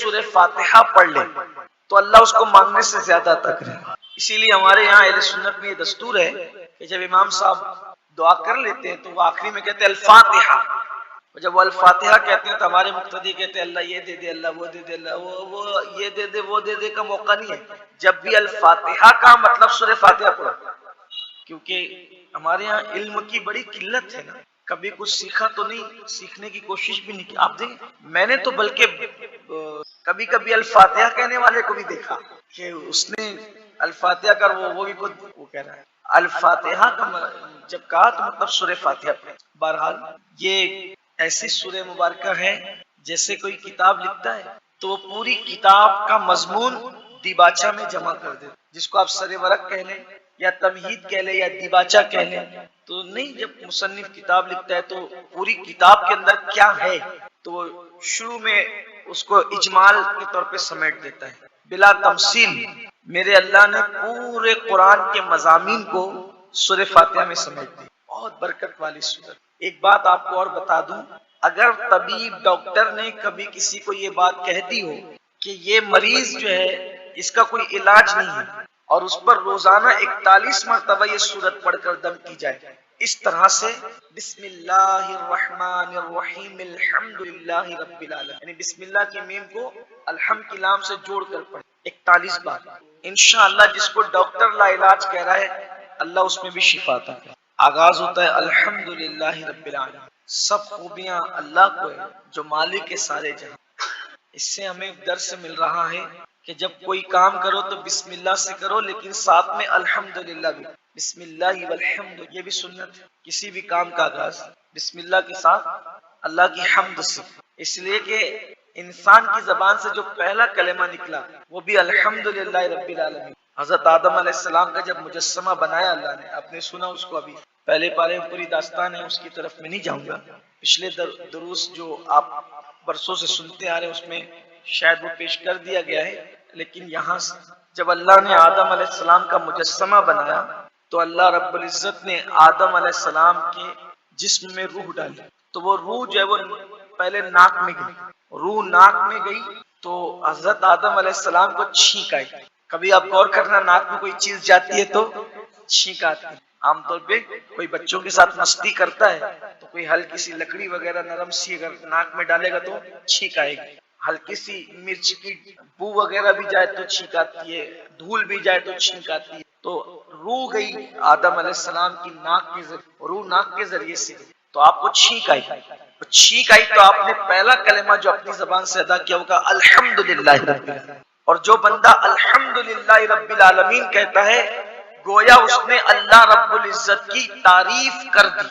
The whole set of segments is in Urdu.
سورہ فاتحہ پڑھ لے تو اللہ اس کو مانگنے سے زیادہ عطا کرے گا۔ اسی لیے ہمارے یہاں اہل سنت میں یہ دستور ہے کہ جب امام صاحب دعا کر لیتے ہیں تو وہ آخری میں کہتے ہیں الفاتحہ، اور جب وہ الفاتحہ کہتے ہیں تو ہمارے مقتدی کہتے ہیں اللہ یہ دے دے، اللہ وہ دے دے، اللہ وہ یہ دے دے، وہ دے دے کا موقع نہیں ہے۔ جب بھی الفاتحہ کا مطلب سورہ فاتحہ پڑھو، کیونکہ ہمارے یہاں علم کی بڑی قلت ہے نا، کبھی کچھ سیکھا تو نہیں، سیکھنے کی کوشش بھی نہیں کی۔ آپ دیکھیں میں نے تو بلکہ کبھی کبھی الفاتحہ کہنے والے کو بھی دیکھا کہ اس نے الفاتحہ کر وہ بھی خود وہ کہہ رہا ہے الفاتحہ کا جب کہا تو مطلب سورہ فاتحہ پہ۔ بہرحال یہ ایسی سورہ مبارکہ ہے جیسے کوئی کتاب لکھتا ہے تو وہ پوری کتاب کا مضمون دیباچہ میں جمع کر دے، جس کو آپ سر ورق کہہ لیں یا تمہید کہہ لیں یا دیباچہ کہہ لیں، تو نہیں، جب مصنف کتاب لکھتا ہے تو پوری کتاب کے اندر کیا ہے تو وہ شروع میں اس کو اجمال کے طور پہ سمیٹ دیتا ہے بلا تمثیل۔ میرے اللہ نے پورے قرآن کے مضامین کو سورہ فاتحہ میں سمیٹ دی، بہت برکت والی سورت۔ ایک بات آپ کو اور بتا دوں، اگر طبیب ڈاکٹر نے کبھی کسی کو یہ بات کہہ دی ہو کہ یہ مریض جو ہے اس کا کوئی علاج نہیں ہے اور اس پر روزانہ 41 مرتبہ یہ سورت پڑھ کر دم کی جائے، اس طرح سے بسم اللہ الرحمن الرحیم الحمدللہ رب العالمین، یعنی بسم اللہ کی میم کو الحمد کی لام سے جوڑ کر پڑھے 41 بار، انشاءاللہ جس کو ڈاکٹر لا علاج کہہ رہا ہے اللہ اس میں بھی شفا عطا کرے۔ آغاز ہوتا ہے الحمدللہ رب العالمین، سب خوبیاں اللہ کو ہے جو مالک ہے سارے جہاں۔ اس سے ہمیں درس مل رہا ہے کہ جب کوئی کام کرو تو بسم اللہ سے کرو، لیکن ساتھ میں الحمدللہ بھی، بسم اللہ والحمد، یہ بھی سنت ہے کسی بھی کام کا آغاز بسم اللہ کے ساتھ اللہ کی حمد سے، اس لیے کہ انسان کی زبان سے جو پہلا کلمہ نکلا وہ بھی الحمدللہ رب العالمین۔ حضرت آدم علیہ السلام کا جب مجسمہ بنایا اللہ نے، آپ نے سنا اس کو، ابھی پہلے پارے میں پوری داستان ہے، اس کی طرف میں نہیں جاؤں گا، پچھلے دروس جو آپ برسوں سے سنتے آ رہے ہیں اس میں شاید وہ پیش کر دیا گیا ہے، لیکن یہاں جب اللہ نے آدم علیہ السلام کا مجسمہ بنایا تو اللہ رب العزت نے آدم علیہ السلام کے جسم میں روح ڈالی، تو وہ روح جو ہے وہ پہلے ناک میں گئی، روح ناک میں گئی تو حضرت آدم علیہ السلام کو چھینک آئی۔ کبھی آپ غور کرنا، ناک میں کوئی چیز جاتی ہے تو چھینک آتی ہے۔ عام طور پہ کوئی بچوں کے ساتھ مستی کرتا ہے تو کوئی ہلکی سی لکڑی وغیرہ نرم سی اگر ناک میں ڈالے گا تو چھینک آئے گی، ہلکی سی مرچ کی بو وغیرہ بھی جائے تو چھینک آتی ہے، دھول بھی جائے تو چھینک آتی ہے۔ تو روح گئی آدم علیہ السلام کی ناک کے ذریعے، روح ناک کے ذریعے سے گئی تو آپ کو چھینک آئی، چھینک آئی تو آپ نے پہلا کلمہ جو اپنی زبان سے ادا کیا ہوگا الحمدللہ رب العالمین، اور جو بندہ الحمدللہ رب العالمین کہتا ہے گویا اس نے اللہ رب العزت کی تعریف کر دی۔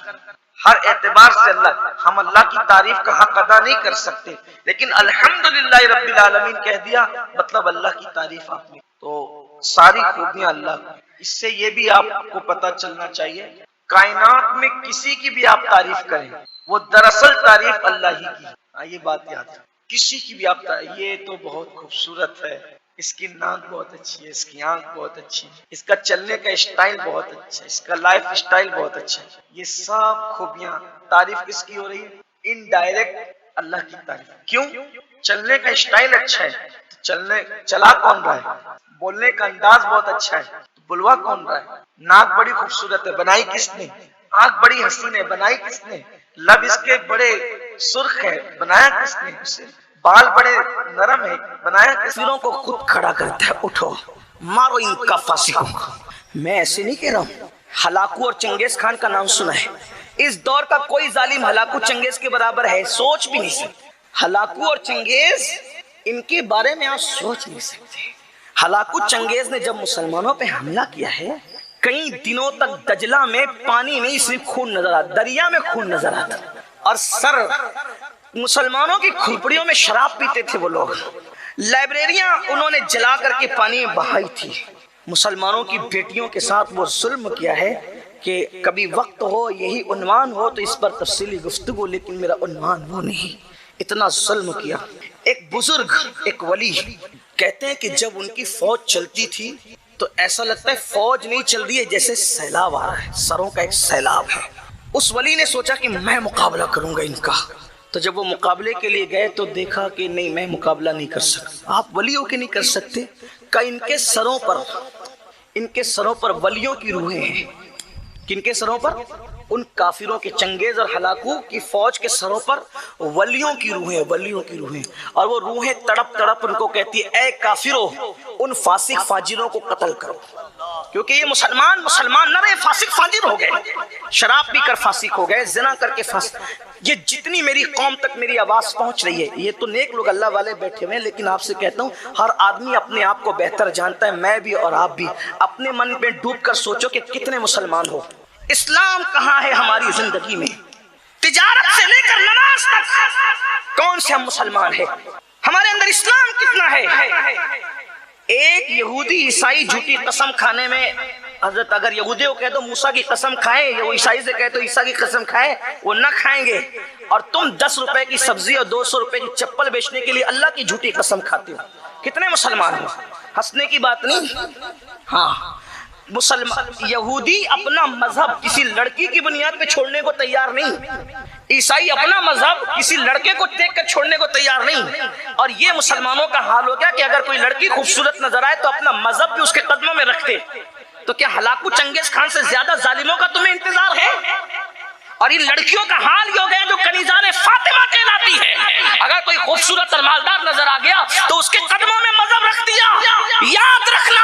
ہر اعتبار سے ہم اللہ کی تعریف کا حق ادا نہیں کر سکتے، لیکن الحمدللہ رب العالمین کہہ دیا مطلب اللہ کی تعریف آپ نے، تو ساری خوبیاں اللہ کو۔ اس سے یہ بھی آپ کو پتہ چلنا چاہیے کائنات میں کسی کی بھی آپ تعریف کریں وہ دراصل تعریف اللہ ہی کی ہے، یہ بات یاد ہے، کسی کی بھی آپ تعریف، یہ تو بہت خوبصورت ہے، اس کی ناک بہت اچھی ہے، اس کی آنکھ بہت اچھی ہے، اس کا چلنے کا اسٹائل بہت اچھا ہے، اس کا لائف اسٹائل بہت اچھا ہے، یہ سب خوبیاں تعریف کس کی ہو رہی ہے؟ انڈائریکٹ اللہ کی تعریف۔ کیوں؟ چلنے کا اسٹائل اچھا ہے تو چلا کون رہا ہے؟ بولنے کا انداز بہت اچھا ہے تو بلوا کون رہا ہے؟ ناک بڑی خوبصورت ہے، بنائی کس نے؟ آنکھ بڑی حسین ہے، بنائی کس نے؟ لب اس کے بڑے سرخ ہے، بنایا کس نے اسے؟ بال بڑے نرم ہے، بنایا کس نے؟ کو خود کھڑا کرتا ہے، اٹھو مارو ان کا فاسقوں کو۔ میں ایسے نہیں کہہ رہا ہوں، ہلاکو اور چنگیز خان کا نام سنا ہے، اس دور کا کوئی ظالم ہلاکو چنگیز کے برابر ہے، سوچ بھی نہیں سکتے۔ ہلاکو اور چنگیز ان کے بارے میں آپ سوچ نہیں سکتے۔ ہلاکو چنگیز نے جب مسلمانوں پہ حملہ کیا ہے، کئی دنوں تک دجلہ میں پانی نہیں صرف خون نظر آتا، دریا میں خون نظر آتا، اور سر مسلمانوں کی کھوپڑیوں میں شراب پیتے تھے وہ لوگ، لائبریریاں انہوں نے جلا کر کے پانی میں بہائی تھی۔ مسلمانوں کی بیٹیوں کے ساتھ وہ ظلم کیا ہے کہ کبھی وقت ہو، یہی عنوان ہو تو اس پر تفصیلی گفتگو، لیکن میرا عنوان وہ نہیں، اتنا ظلم کیا۔ ایک بزرگ، ایک ولی کہتے ہیں کہ جب ان کی فوج چلتی تھی تو ایسا لگتا ہے فوج نہیں چل رہی ہے، جیسے سیلاب آ رہا ہے، سروں کا ایک سیلاب ہے۔ اس ولی نے سوچا کہ میں مقابلہ کروں گا ان کا، تو جب وہ مقابلے کے لیے گئے تو دیکھا کہ نہیں، میں مقابلہ نہیں کر سکتا۔ آپ ولیوں کے نہیں کر سکتے؟ کہ ان کے سروں پر ولیوں کی روحیں ہیں۔ کن کے سروں پر؟ ان کافروں کے، چنگیز اور ہلاکو کی فوج کے سروں پر ولیوں کی روحیں، اور وہ روحیں تڑپ تڑپ ان کو کہتی ہے اے کافرو، ان فاسق فاجروں کو قتل کرو، کیونکہ یہ مسلمان نہ رہے، فاسق فاجر ہو گئے، شراب پی کر فاسق ہو گئے، زنا کر کے فاسق۔ یہ جتنی میری قوم تک میری آواز پہنچ رہی ہے، یہ تو نیک لوگ اللہ والے بیٹھے ہوئے ہیں، لیکن آپ سے کہتا ہوں ہر آدمی اپنے آپ کو بہتر جانتا ہے، میں بھی اور آپ بھی۔ اپنے من میں ڈوب کر سوچو کہ کتنے مسلمان ہو۔ اسلام کہاں ہے ہماری زندگی میں؟ تجارت سے لے کر نماز تک کون سے ہم مسلمان ہیں؟ ہمارے اندر اسلام کتنا ہے؟ ایک یہودی عیسائی جھوٹی قسم کھانے میں، حضرت اگر یہودی کو کہہ دو موسیٰ کی قسم کھائیں، یا وہ عیسائی سے کہے تو عیسیٰ کی قسم کھائیں، وہ نہ کھائیں گے، اور تم 10 روپے کی سبزی اور 200 روپے کی چپل بیچنے کے لیے اللہ کی جھوٹی قسم کھاتے ہو۔ کتنے مسلمان ہو؟ ہنسنے کی بات نہیں۔ ہاں، یہودی اپنا مذہب کسی لڑکی کی بنیاد پہ چھوڑنے کو تیار نہیں، عیسائی اپنا مذہب کسی لڑکے کو دیکھ کر چھوڑنے کو تیار نہیں، اور یہ مسلمانوں کا حال ہو گیا کہ اگر کوئی لڑکی خوبصورت نظر آئے تو اپنا مذہب بھی اس کے قدموں میں رکھتے۔ تو کیا ہلاکو چنگیز خان سے زیادہ ظالموں کا تمہیں انتظار ہے؟ اور ان لڑکیوں کا حال یہ ہو گیا جو کنیزان فاطمہ کہلاتی ہے، اگر کوئی خوبصورت اور مالدار نظر آ گیا تو اس کے قدموں میں مذہب رکھ دیا۔ یاد رکھنا،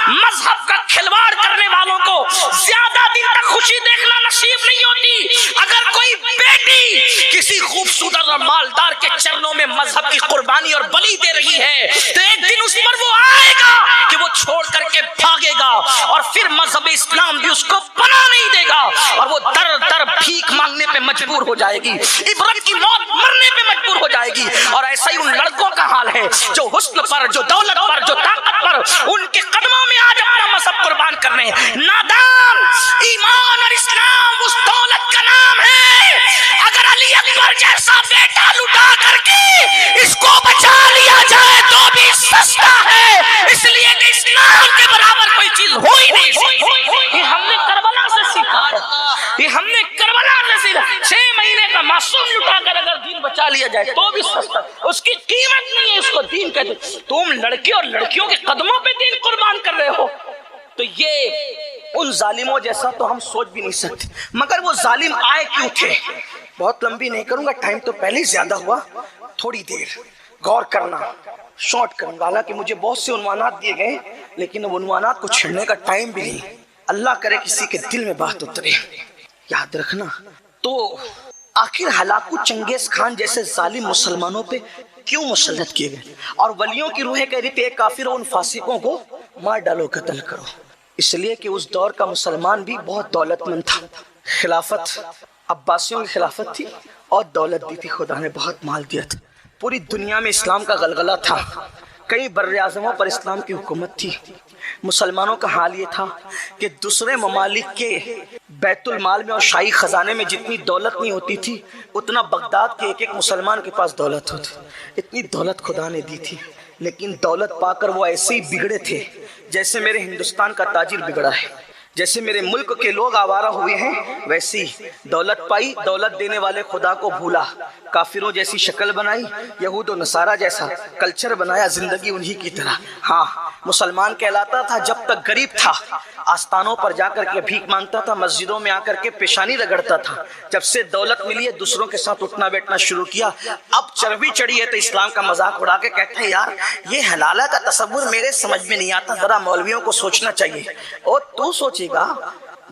مذہب کا کھلواڑ کرنے والوں کو زیادہ دن تک خوشی دیکھنا نصیب نہیں ہوتی۔ اگر کوئی بیٹی کسی خوبصورت اور مالدار کے چرنوں میں مذہب کی قربانی اور بلی دے رہی ہے تو ایک دن اس پر وہ آئے گا کہ وہ چھوڑ کر کے بھاگے گا، اور پھر مذہب اسلام بھی اس کو پناہ نہیں دے گا، اور وہ در در بھیک مانگنے پہ مجبور ہو جائے گی، عبرت کی موت مرنے پہ مجبور ہو جائے گی۔ اور ایسا ہی ان لڑکوں کا حال ہے جو حسن پر، جو دولت پر، جو طاقت پر، ان کے قدموں میں آج اپنا مذہب قربان کر رہے ہیں۔ نادان، ایمان اور اسلام اس دولت کا نام ہے۔ اگر علی اکبر جیسا بیٹا لٹا کر کے اس کو بچا لیا جائے تو بھی سستا ہے، اس لیے کہ اسلام کے برابر کوئی چیز ہو ہی نہیں سکتی۔ یہ ہم نے کربلا سے سیکھا ہے، یہ ہم نے کربلا سے سیکھا۔ 6 مہینے کا معصوم لٹا کر اگر دین بچا لیا جائے تو بھی سستا، اس کی قیمت نہیں ہے، اس کو دین کہتے۔ تم لڑکے اور لڑکیوں کے قدموں پہ دین قربان کر رہے ہو، تو یہ ان ظالموں جیسا تو ہم سوچ بھی نہیں سکتے۔ مگر وہ ظالم آئے کیوں تھے؟ بہت لمبی نہیں کروں گا، ٹائم تو پہلے ہی زیادہ ہوا، تھوڑی دیر غور کرنا، شارٹ کروں گا۔ حالانکہ مجھے بہت سے عنوانات دیے گئے لیکن اب عنوانات کو چھڑنے کا ٹائم بھی نہیں۔ اللہ کرے کسی کے دل میں بات اترے۔ یاد رکھنا، تو آخر ہلاکو چنگیز خان جیسے ظالم مسلمانوں پہ کیوں مسلط کیے گئے؟ اور ولیوں کی روحیں کہہ رہی تھی اے کافروں، ان فاسقوں کو مار ڈالو، قتل کرو۔ اس لیے کہ اس دور کا مسلمان بھی بہت دولت مند تھا، خلافت عباسیوں کی خلافت تھی اور دولت دی تھی، خدا نے بہت مال دیا تھا، پوری دنیا میں اسلام کا غلغلہ تھا، کئی بر اعظموں پر اسلام کی حکومت تھی۔ مسلمانوں کا حال یہ تھا کہ دوسرے ممالک کے بیت المال میں اور شاہی خزانے میں جتنی دولت نہیں ہوتی تھی اتنا بغداد کے ایک ایک مسلمان کے پاس دولت ہوتی، اتنی دولت خدا نے دی تھی۔ لیکن دولت پا کر وہ ایسے ہی بگڑے تھے جیسے میرے ہندوستان کا تاجر بگڑا ہے، جیسے میرے ملک کے لوگ آوارہ ہوئے ہیں، ویسی دولت پائی، دولت دینے والے خدا کو بھولا، کافروں جیسی شکل بنائی، یہود و نصارہ جیسا کلچر بنایا، زندگی انہی کی طرح۔ ہاں، مسلمان کہلاتا تھا جب تک غریب تھا، آستانوں پر جا کر کے بھیک مانگتا تھا، مسجدوں میں آ کر کے پیشانی رگڑتا تھا۔ جب سے دولت ملی ہے دوسروں کے ساتھ اٹھنا بیٹھنا شروع کیا، اب چربی چڑھی ہے تو اسلام کا مذاق اڑا کے کہتے ہیں یار یہ حلالہ کا تصور میرے سمجھ میں نہیں آتا، ذرا مولویوں کو سوچنا چاہیے۔ اور تو سوچے گا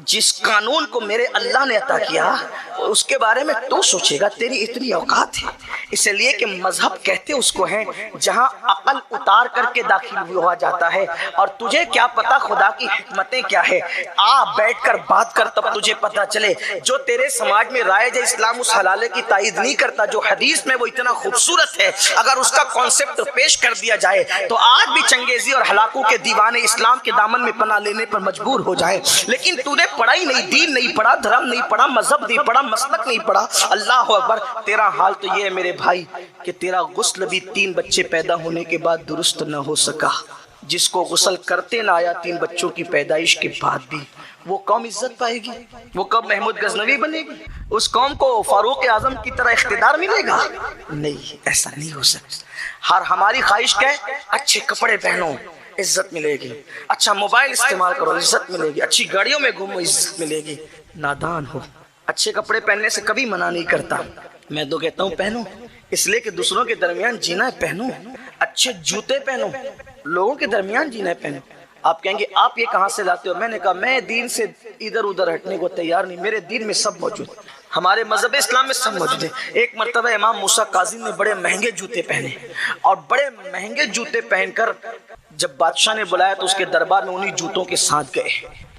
جس قانون کو میرے اللہ نے عطا کیا اس کے بارے میں تو سوچے گا، تیری اتنی اوقات ہے؟ اس لیے کہ مذہب کہتے اس کو ہیں جہاں عقل اتار کر کے داخل ہوا جاتا ہے، اور تجھے کیا پتا خدا کی حکمتیں کیا ہے، آ بیٹھ کر بات کر تب تجھے پتا چلے۔ جو تیرے سماج میں رائج ہے اسلام اس حلالے کی تائید نہیں کرتا، جو حدیث میں وہ اتنا خوبصورت ہے، اگر اس کا کانسیپٹ پیش کر دیا جائے تو آج بھی چنگیزی اور ہلاکو کے دیوانے اسلام کے دامن میں پناہ لینے پر مجبور ہو جائے۔ لیکن تو نے پڑھا ہی نہیں، دین نہیں پڑھا، دھرم نہیں پڑھا، مذہب نہیں پڑھا، مسلک نہیں پڑھا۔ اللہ اکبر، تیرا حال تو یہ ہے میرے بھائی کہ تیرا غسل بھی 3 بچے پیدا ہونے کے بعد درست نہ ہو سکا۔ جس کو غسل کرتے نہ آیا 3 بچوں کی پیدائش کے بعد بھی، وہ قوم عزت پائے گی؟ وہ کب محمود غزنوی بنے گی؟ اس قوم کو فاروق اعظم کی طرح اقتدار ملے گا؟ نہیں، ایسا نہیں ہو سکتا۔ ہماری خواہش کیا ہے؟ اچھے کپڑے پہنو، عزت ملے گی، اچھا موبائل استعمال کرو، عزت ملے گی، اچھی گاڑیوں میں گھومو، عزت ملے گی۔ نادان ہو، اچھے کپڑے پہننے سے کبھی منع نہیں کرتا، میں تو کہتا ہوں پہنو، اس لیے کہ دوسروں کے درمیان جینا ہے، پہنو اچھے جوتے، پہنو لوگوں کے درمیان جینا ہے، پہنو۔ آپ کہیں گے آپ یہ کہاں سے لاتے ہو؟ میں نے کہا میں دین سے ادھر ادھر ہٹنے کو تیار نہیں، میرے دین میں سب موجود، ہمارے مذہب اسلام میں سب موجود ہے۔ ایک مرتبہ امام موسیٰ کاظم نے بڑے مہنگے جوتے پہنے، اور بڑے مہنگے جوتے پہن کر جب بادشاہ نے بلایا تو اس کے دربار میں انہی جوتوں کے ساتھ گئے۔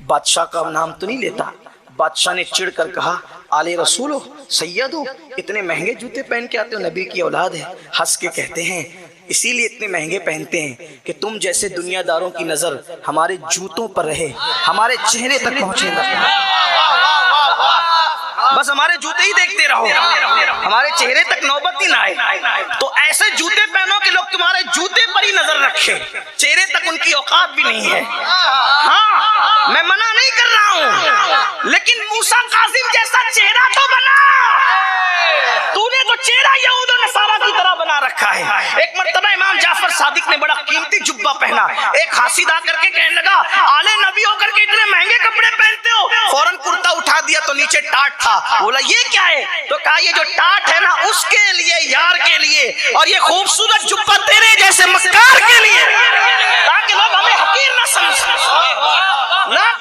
بادشاہ کا نام تو نہیں لیتا، بادشاہ نے چڑھ کر کہا آل رسول ہو، سید ہو، اتنے مہنگے جوتے پہن کے آتے ہو، نبی کی اولاد ہے۔ ہنس کے کہتے ہیں اسی لیے اتنے مہنگے پہنتے ہیں کہ تم جیسے دنیا داروں کی نظر ہمارے جوتوں پر رہے، ہمارے چہرے تک پہنچے گا، بس ہمارے جوتے ہی دیکھتے رہو، ہمارے چہرے تک نوبت ہی نہ آئے۔ تو ایسے جوتے پہنو کہ لوگ تمہارے جوتے پر ہی نظر رکھے، چہرے تک ان کی اوقات بھی نہیں ہے۔ ہاں میں منع نہیں کر رہا ہوں، لیکن موسیٰ کاظم جیسا چہرہ تو بنا، تو نے تو چہرہ یہود و نصارہ کی طرح بنا رکھا ہے۔ ایک مرتبہ امام جعفر صادق نے بڑا قیمتی جبہ پہنا، ایک حاسد آ کر کے کہنے لگا آل نبی ہو کر کے اتنے مہنگے کپڑے پہنتے ہو؟ فوراً کرتا اٹھا دیا تو نیچے ٹاٹ تھا، بولا یہ کیا ہے؟ تو کہا یہ جو ٹاٹ ہے نا اس کے لیے، یار کے لیے، اور یہ خوبصورت جبہ تیرے جیسے مکار کے لیے، تاکہ لوگ ہمیں حقیر نہ سمجھیں،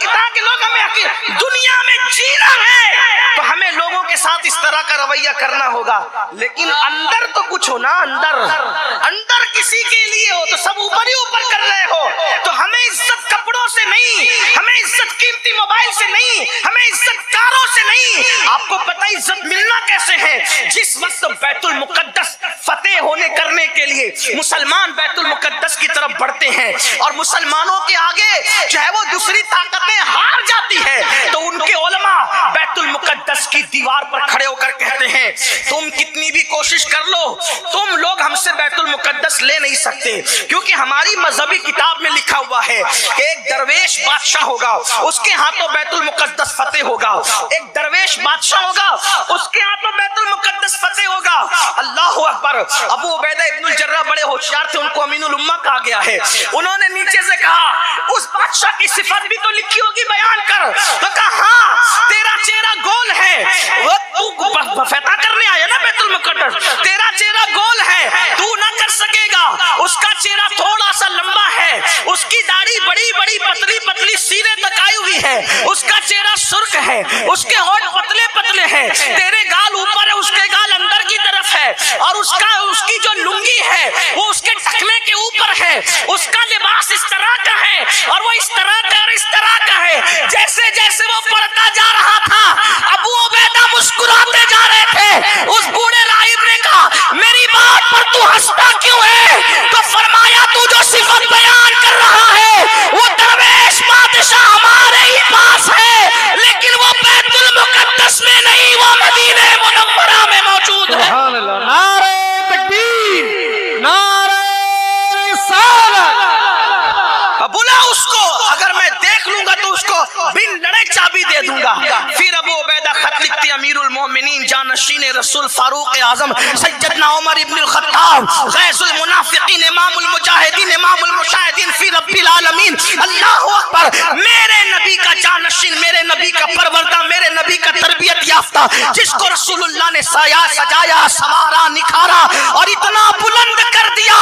تاکہ لوگ ہمیں حقیر۔ دنیا میں جینا ہے تو ہمیں لوگوں کے ساتھ اس طرح کا رویہ کرنا ہوگا، لیکن اندر تو کچھ ہو نا، اندر کسی کے لیے ہو تو سب اوپر ہی اوپر کر رہے ہو۔ تو ہمیں عزت کپڑوں سے نہیں، ہمیں عزت قیمتی موبائل سے نہیں، ہمیں عزت کاروں سے نہیں۔ آپ کو پتہ عزت ملنا کیسے ہے؟ جس وقت بیت المقدس فتح ہونے کرنے کے لیے مسلمان بیت المقدس کی طرف بڑھتے ہیں اور مسلمانوں کے آگے چاہے وہ دوسری طاقتیں ہار جاتی ہے تو ان کے علماء بیت المقدس کی دیوار پر کھڑے ہو کر کہتے ہیں تم کتنی بھی کوشش کر لو، تم لوگ ہم سے بیت المقدس لے نہیں سکتے، کیونکہ ہماری مذہبی کتاب میں لکھا ہوا ہے کہ ایک درویش بادشاہ ہوگا، اس کے ہاتھوں بیت المقدس فتح ہوگا، ایک درویش بادشاہ ہوگا، اس کے ہاتھوں بیت المقدس فتح ہوگا۔ اللہ اکبر۔ ابو عبیدہ ابن الجراح بڑے ہوشیار تھے، ان کو امین الامہ کہا گیا ہے۔ انہوں نے نیچے سے کہا اس بادشاہ کی صفت بھی تو لکھی ہوگی، بیان کر۔ تو کہا ہاں تیرا چہرہ گول ہے، وہ تو فتح کرنے آیا نا بیت المقدس، تیرا چہرہ گول ہے، تو نہ کر سکے گا۔ اس کا چہرہ تھوڑا سا لمبا ہے، اس کی داڑھی بڑی بڑی پتلی پتلی سینے تک آئی ہوئی ہے، اس کا چہرہ سرخ ہے، اس کے ہونٹ پتلے پتلے ہیں، تیرے گال اوپر ہے، اس کے گال اندر کی طرف ہے، اور اس کی جو لنگی ہے وہ اس کے ٹخنے کے اوپر ہے، اس کا لباس اس طرح کا ہے اور وہ اس طرح کا اور اس طرح کا ہے۔ جیسے جیسے وہ پڑھتا جا رہا تھا ابو عبیدہ مسکراتے جا رہے تھے۔ اس بوڑھے راہب نے کہا میری بات پر تو ہنستا کیوں ہے؟ تو فرمایا تو جو صفت بیان کر رہا ہے وہ درویش بادشاہ ہمارے ہی پاس ہے، لیکن وہ بیت المقدس میں نہیں، وہ مدینہ منورہ میں موجود ہے۔ سبحان اللہ، نعرہ تکبیر، نعرہ رسالت۔ بلا اس کو، اگر میں دیکھ لوں گا تو اس کو بن لڑے چابی دے دوں گا۔ پھر ابو عبیدہ خط لکھتے امیر المومنین جانشین رسول فاروق اعظم سیدنا عمر ابن الخطاب غیث المنافقین امام المجاہدین امام المشاہدین فی رب العالمین۔ اللہ اکبر۔ میرے نبی کا جانشین، میرے نبی کا پروردہ، میرے نبی کا تربیت یافتہ، جس کو رسول اللہ نے سجایا سوارا نکھارا اور اتنا بلند کر دیا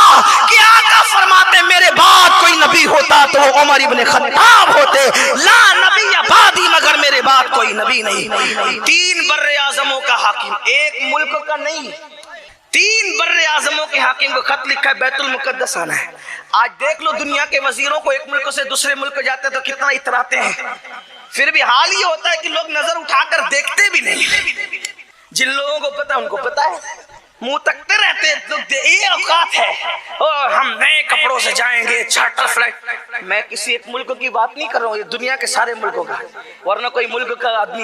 کہ آقا فرماتے میرے بعد کوئی نبی ہوتا تو وہ عمر ابن خطاب ہوتے، لا نبی بعدی، مگر میرے بعد کوئی نبی نہیں۔ 3 بر اعظموں کا حاکم، ایک ملک کا نہیں، 3 بر اعظموں کے حاکم کو خط لکھا ہے بیت المقدس آنا ہے۔ آج دیکھ لو دنیا کے وزیروں کو ایک ملک سے دوسرے ملک جاتے تو کتنا اتراتے ہیں، پھر بھی حال یہ ہوتا ہے کہ لوگ نظر اٹھا کر دیکھتے بھی نہیں۔ جن لوگوں کو پتا ان کو پتا ہے، منہ تکتے رہتے تو یہ اوقات ہے اور ہم نئے کپڑوں سے جائیں گے، چارٹر فلائٹ۔ میں کسی ایک ملک کی بات نہیں کر رہا ہوں، یہ دنیا کے سارے ملکوں کا، ورنہ کوئی ملک کا آدمی